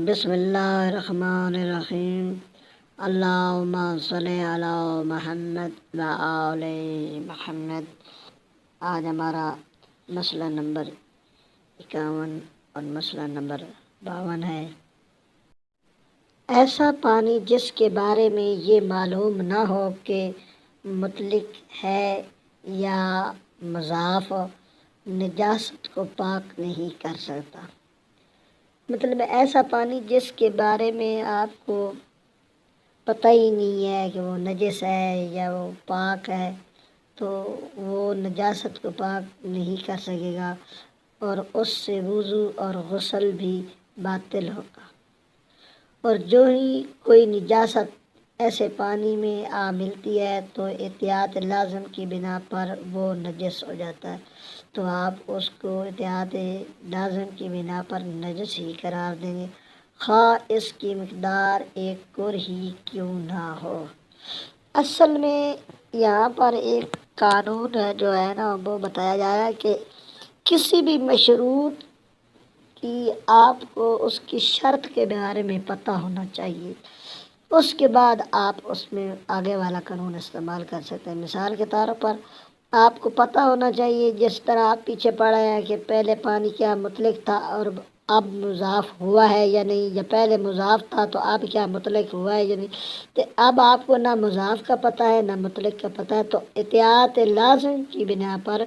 بسم اللہ الرحمن الرحیم۔ اللہم صلی علی محمد و آل محمد۔ آج ہمارا مسئلہ نمبر 51 اور مسئلہ نمبر 52 ہے۔ ایسا پانی جس کے بارے میں یہ معلوم نہ ہو کہ مطلق ہے یا مضاف، نجاست کو پاک نہیں کر سکتا۔ مطلب ایسا پانی جس کے بارے میں آپ کو پتہ ہی نہیں ہے کہ وہ نجس ہے یا وہ پاک ہے، تو وہ نجاست کو پاک نہیں کر سکے گا اور اس سے وضو اور غسل بھی باطل ہوگا۔ اور جو ہی کوئی نجاست ایسے پانی میں ملتی ہے تو احتیاط لازم کی بنا پر وہ نجس ہو جاتا ہے، تو آپ اس کو احتیاط لازم کی بنا پر نجس ہی قرار دیں گے، خواہ اس کی مقدار ایک کر ہی کیوں نہ ہو۔ اصل میں یہاں پر ایک قانون ہے جو ہے نا، وہ بتایا جا رہا ہے کہ کسی بھی مشروط کی آپ کو اس کی شرط کے بارے میں پتہ ہونا چاہیے، اس کے بعد آپ اس میں آگے والا قانون استعمال کر سکتے ہیں۔ مثال کے طور پر آپ کو پتہ ہونا چاہیے، جس طرح آپ پیچھے پڑا ہے کہ پہلے پانی کیا مطلق تھا اور اب مضاف ہوا ہے یا نہیں، یا پہلے مضاف تھا تو اب کیا مطلق ہوا ہے یا نہیں، تو اب آپ کو نہ مضاف کا پتہ ہے نہ مطلق کا پتہ ہے، تو احتیاط لازم کی بنا پر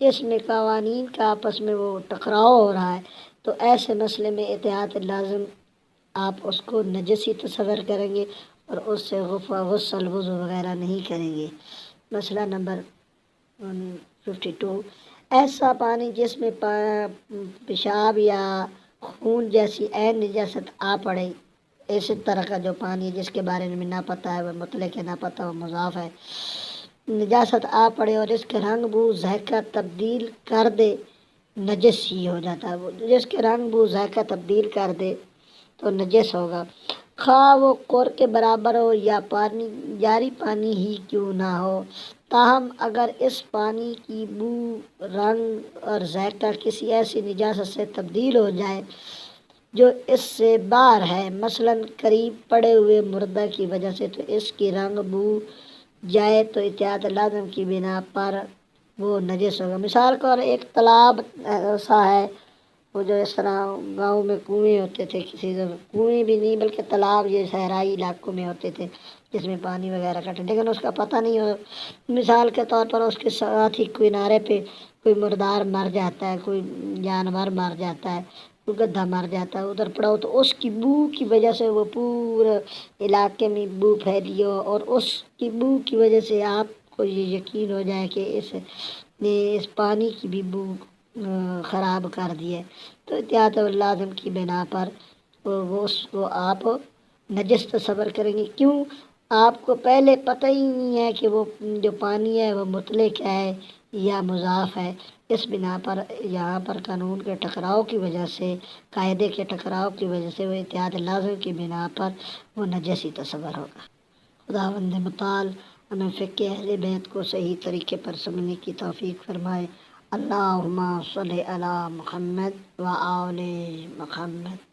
اس میں قوانین کا آپس میں وہ ٹکراؤ ہو رہا ہے، تو ایسے مسئلے میں احتیاط لازم آپ اس کو نجس ہی تصور کریں گے اور اس سے غسل وضو وغیرہ نہیں کریں گے۔ مسئلہ نمبر 52، ایسا پانی جس میں پیشاب یا خون جیسی عین نجاست پڑے، اسی طرح کا جو پانی جس کے بارے میں نہ پتہ ہے وہ مطلق ہے، نہ پتہ وہ مضاف ہے، نجاست پڑے اور اس کے رنگ بو ذائقہ تبدیل کر دے، نجس ہی ہو جاتا ہے۔ وہ جس کے رنگ بو ذائقہ تبدیل کر دے تو نجس ہوگا، خواہ وہ قر کے برابر ہو یا پانی جاری پانی ہی کیوں نہ ہو۔ تاہم اگر اس پانی کی بو، رنگ اور ذائقہ کسی ایسی نجاست سے تبدیل ہو جائے جو اس سے باہر ہے، مثلاً قریب پڑے ہوئے مردہ کی وجہ سے، تو اس کی رنگ بو جائے تو احتیاط لازم کی بنا پر وہ نجس ہوگا۔ مثال کو ایک تالاب ایسا ہے، وہ جو اس طرح گاؤں میں کنویں ہوتے تھے، کسی کنویں بھی نہیں بلکہ تالاب یہ صحرائی علاقوں میں ہوتے تھے جس میں پانی وغیرہ کٹے، لیکن اس کا پتہ نہیں ہو۔ مثال کے طور پر اس کے ساتھ ہی کنارے پہ کوئی مردار مر جاتا ہے، کوئی جانور مر جاتا ہے، کوئی گدھا مر جاتا ہے، ادھر پڑا ہو، تو اس کی بو کی وجہ سے وہ پورے علاقے میں بو پھیلی ہو اور اس کی بو کی وجہ سے آپ کو یہ یقین ہو جائے کہ اس نے اس پانی کی بھی بو خراب کر دی ہے، تو احتیاط لازم کی بنا پر وہ اس کو آپ نجس تصور کریں گے۔ کیوں؟ آپ کو پہلے پتہ ہی نہیں ہے کہ وہ جو پانی ہے وہ مطلق ہے یا مضاف ہے، اس بنا پر یہاں پر قانون کے ٹکراؤ کی وجہ سے، قاعدے کے ٹکراؤ کی وجہ سے وہ احتیاط لازم کی بنا پر وہ نجس ہی تصور ہوگا۔ خداوند متعال ہمیں فقہ اہل بیت کو صحیح طریقے پر سمجھنے کی توفیق فرمائے۔ اللہم صلی علی محمد و آل محمد۔